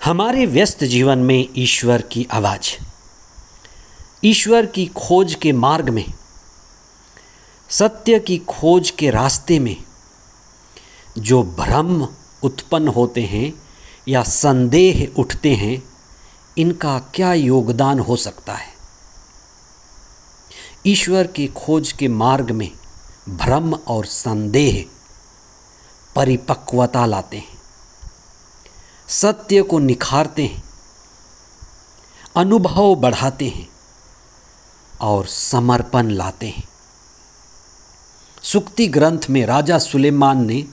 हमारे व्यस्त जीवन में ईश्वर की आवाज़, ईश्वर की खोज के मार्ग में, सत्य की खोज के रास्ते में जो भ्रम उत्पन्न होते हैं या संदेह उठते हैं, इनका क्या योगदान हो सकता है। ईश्वर की खोज के मार्ग में भ्रम और संदेह परिपक्वता लाते हैं, सत्य को निखारते हैं, अनुभव बढ़ाते हैं और समर्पण लाते हैं। सुक्ति ग्रंथ में राजा सुलेमान ने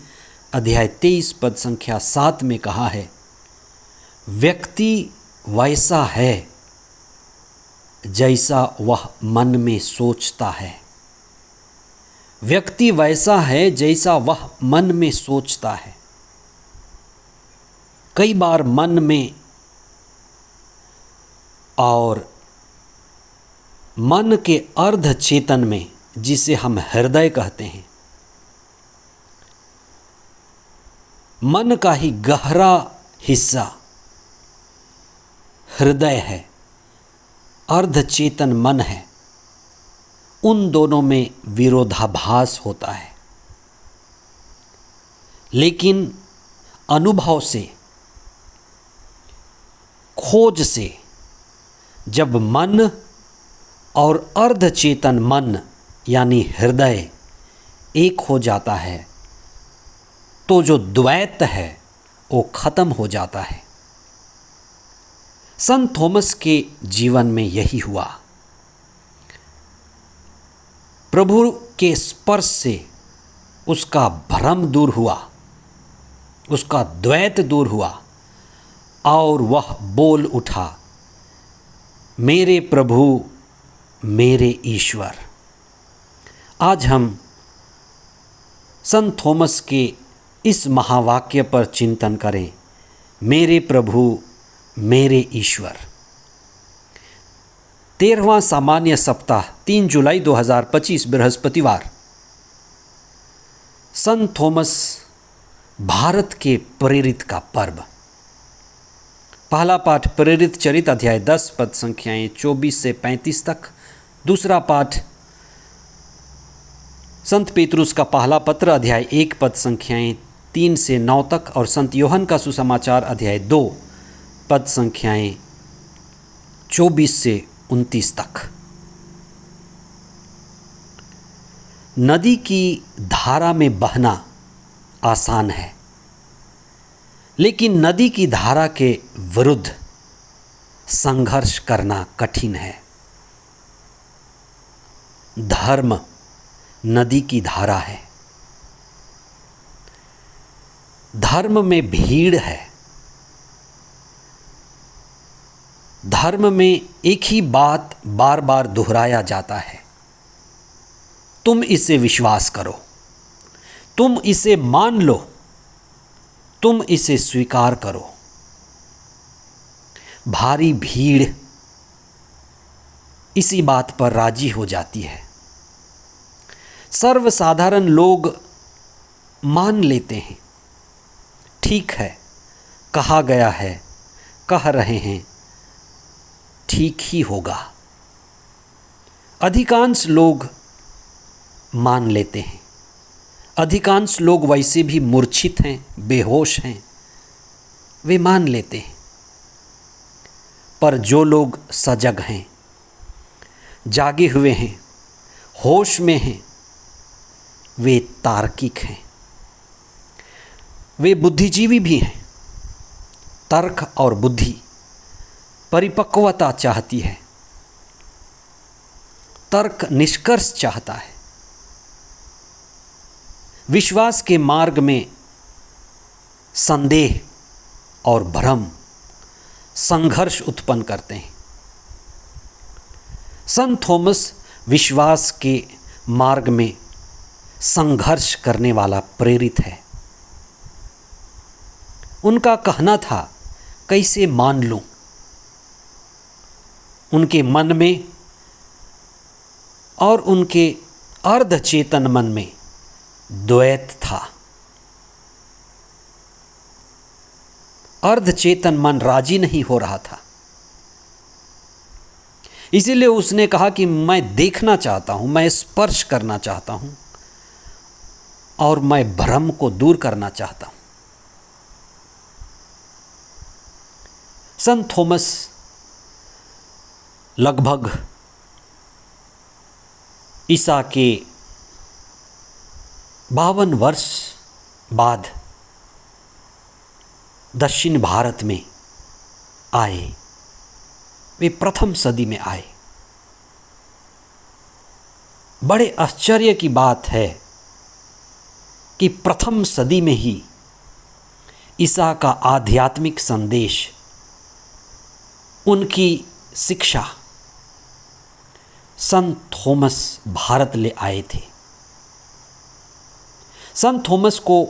अध्याय 23 पद संख्या 7 में कहा है, व्यक्ति वैसा है जैसा वह मन में सोचता है। व्यक्ति वैसा है जैसा वह मन में सोचता है। कई बार मन में और मन के अर्ध चेतन में, जिसे हम हृदय कहते हैं, मन का ही गहरा हिस्सा हृदय है, अर्ध चेतन मन है, उन दोनों में विरोधाभास होता है। लेकिन अनुभव से, खोज से जब मन और अर्ध चेतन मन यानी हृदय एक हो जाता है, तो जो द्वैत है वो खत्म हो जाता है। संत थॉमस के जीवन में यही हुआ। प्रभु के स्पर्श से उसका भ्रम दूर हुआ, उसका द्वैत दूर हुआ और वह बोल उठा, मेरे प्रभु मेरे ईश्वर। आज हम संत थॉमस के इस महावाक्य पर चिंतन करें, मेरे प्रभु मेरे ईश्वर। 13वां सामान्य सप्ताह 3 जुलाई 2025 बृहस्पतिवार। संत थॉमस भारत के प्रेरित का पर्व। पहला पाठ प्रेरित चरित अध्याय 10 पद संख्याएं 24 से 35 तक। दूसरा पाठ संत पेतरुस का पहला पत्र अध्याय 1 पद संख्याएं 3 से 9 तक और संत योहन का सुसमाचार अध्याय 2 पद संख्याएं 24 से 29 तक। नदी की धारा में बहना आसान है, लेकिन नदी की धारा के विरुद्ध संघर्ष करना कठिन है। धर्म नदी की धारा है। धर्म में भीड़ है। धर्म में एक ही बात बार बार दोहराया जाता है, तुम इसे विश्वास करो, तुम इसे मान लो, तुम इसे स्वीकार करो। भारी भीड़ इसी बात पर राजी हो जाती है। सर्वसाधारण लोग मान लेते हैं, ठीक है, कहा गया है, कह रहे हैं, ठीक ही होगा। अधिकांश लोग मान लेते हैं। अधिकांश लोग वैसे भी मूर्छित हैं, बेहोश हैं, वे मान लेते हैं। पर जो लोग सजग हैं, जागे हुए हैं, होश में हैं, वे तार्किक हैं, वे बुद्धिजीवी भी हैं। तर्क और बुद्धि परिपक्वता चाहती है। तर्क निष्कर्ष चाहता है। विश्वास के मार्ग में संदेह और भ्रम संघर्ष उत्पन्न करते हैं। संत थॉमस विश्वास के मार्ग में संघर्ष करने वाला प्रेरित है। उनका कहना था, कैसे मान लूं? उनके मन में और उनके अर्धचेतन मन में द्वैत था। अर्धचेतन मन राजी नहीं हो रहा था। इसीलिए उसने कहा कि मैं देखना चाहता हूं, मैं स्पर्श करना चाहता हूं और मैं भ्रम को दूर करना चाहता हूं। संत थॉमस लगभग ईसा के 52 वर्ष बाद दक्षिण भारत में आए। वे प्रथम सदी में आए। बड़े आश्चर्य की बात है कि प्रथम सदी में ही ईसा का आध्यात्मिक संदेश, उनकी शिक्षा संत थॉमस भारत ले आए थे। संत थॉमस को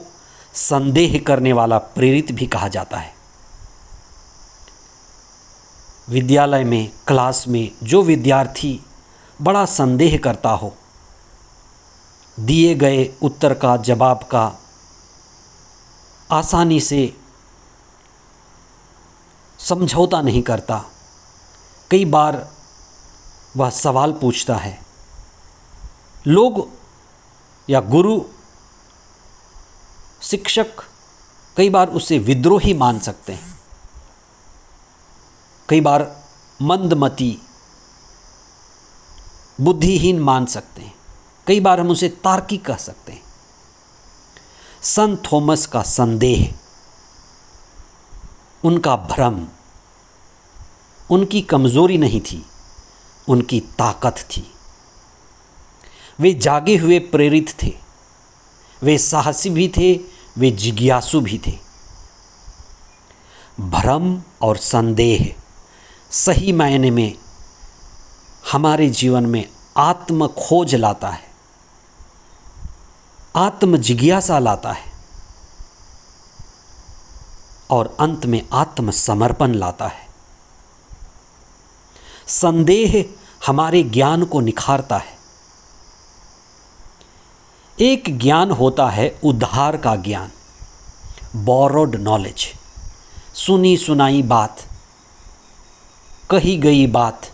संदेह करने वाला प्रेरित भी कहा जाता है। विद्यालय में, क्लास में जो विद्यार्थी बड़ा संदेह करता हो, दिए गए उत्तर का, जवाब का आसानी से समझौता नहीं करता, कई बार वह सवाल पूछता है, लोग या गुरु, शिक्षक कई बार उसे विद्रोही मान सकते हैं, कई बार मंदमती, बुद्धिहीन मान सकते हैं, कई बार हम उसे तार्किक कह सकते हैं। संत थॉमस का संदेह, उनका भ्रम, उनकी कमजोरी नहीं थी, उनकी ताकत थी। वे जागे हुए प्रेरित थे, वे साहसी भी थे, वे जिज्ञासु भी थे। भ्रम और संदेह सही मायने में हमारे जीवन में आत्म खोज लाता है, आत्म जिज्ञासा लाता है और अंत में आत्म समर्पण लाता है। संदेह हमारे ज्ञान को निखारता है। एक ज्ञान होता है उधार का ज्ञान, बोरोड नॉलेज, सुनी सुनाई बात, कही गई बात।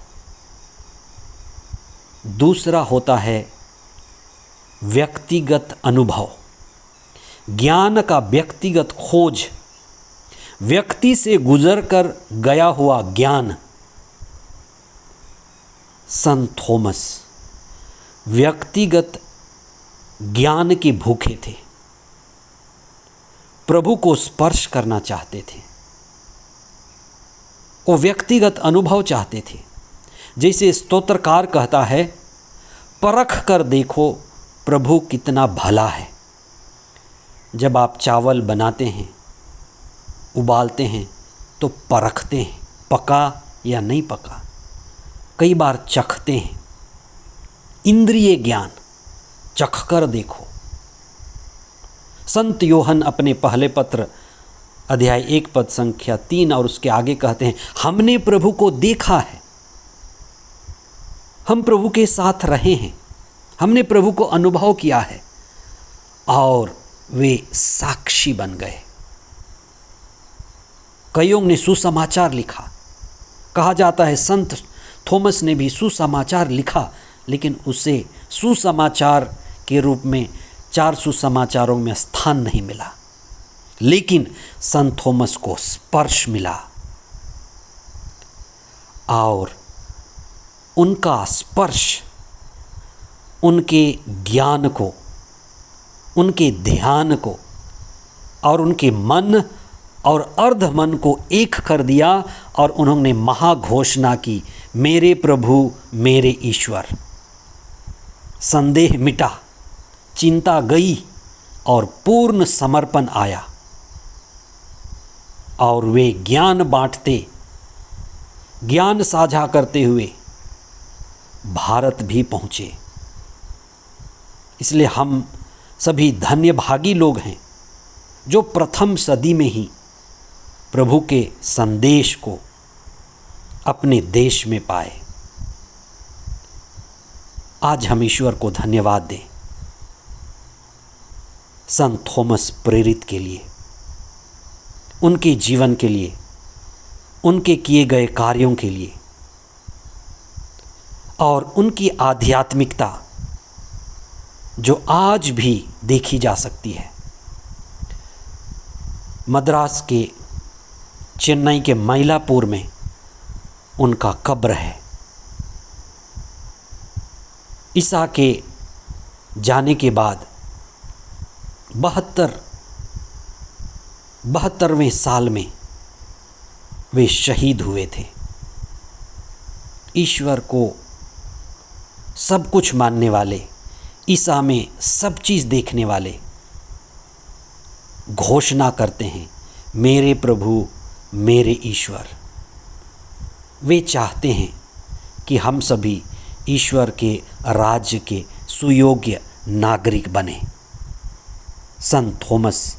दूसरा होता है व्यक्तिगत अनुभव, ज्ञान का व्यक्तिगत खोज, व्यक्ति से गुजरकर गया हुआ ज्ञान। संत थॉमस व्यक्तिगत ज्ञान के भूखे थे, प्रभु को स्पर्श करना चाहते थे, वो व्यक्तिगत अनुभव चाहते थे। जैसे स्तोत्रकार कहता है, परख कर देखो प्रभु कितना भला है। जब आप चावल बनाते हैं, उबालते हैं, तो परखते हैं पका या नहीं पका, कई बार चखते हैं। इंद्रिय ज्ञान, चख कर देखो। संत योहन अपने पहले पत्र अध्याय 1 पद संख्या 3 और उसके आगे कहते हैं, हमने प्रभु को देखा है, हम प्रभु के साथ रहे हैं, हमने प्रभु को अनुभव किया है और वे साक्षी बन गए। कईयों ने सुसमाचार लिखा। कहा जाता है संत थॉमस ने भी सुसमाचार लिखा, लेकिन उसे सुसमाचार के रूप में 4 सुसमाचारों में स्थान नहीं मिला। लेकिन संत थॉमस को स्पर्श मिला और उनका स्पर्श उनके ज्ञान को, उनके ध्यान को और उनके मन और अर्ध मन को एक कर दिया और उन्होंने महाघोषणा की, मेरे प्रभु मेरे ईश्वर। संदेह मिटा, चिंता गई और पूर्ण समर्पण आया और वे ज्ञान बांटते, ज्ञान साझा करते हुए भारत भी पहुँचे। इसलिए हम सभी धन्यभागी लोग हैं जो प्रथम सदी में ही प्रभु के संदेश को अपने देश में पाए। आज हम ईश्वर को धन्यवाद दें संत थॉमस प्रेरित के लिए। उनके जीवन के लिए, उनके किए गए कार्यों के लिए और उनकी आध्यात्मिकता जो आज भी देखी जा सकती है। मद्रास के, चेन्नई के मयलापुर में उनका कब्र है। ईसा के जाने के बाद 72वें साल में वे शहीद हुए थे। ईश्वर को सब कुछ मानने वाले, ईसा में सब चीज़ देखने वाले घोषणा करते हैं, मेरे प्रभु, मेरे ईश्वर। वे चाहते हैं कि हम सभी ईश्वर के राज्य के सुयोग्य नागरिक बने। संत थॉमस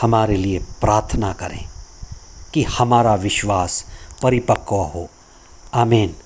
हमारे लिए प्रार्थना करें कि हमारा विश्वास परिपक्व हो। आमीन।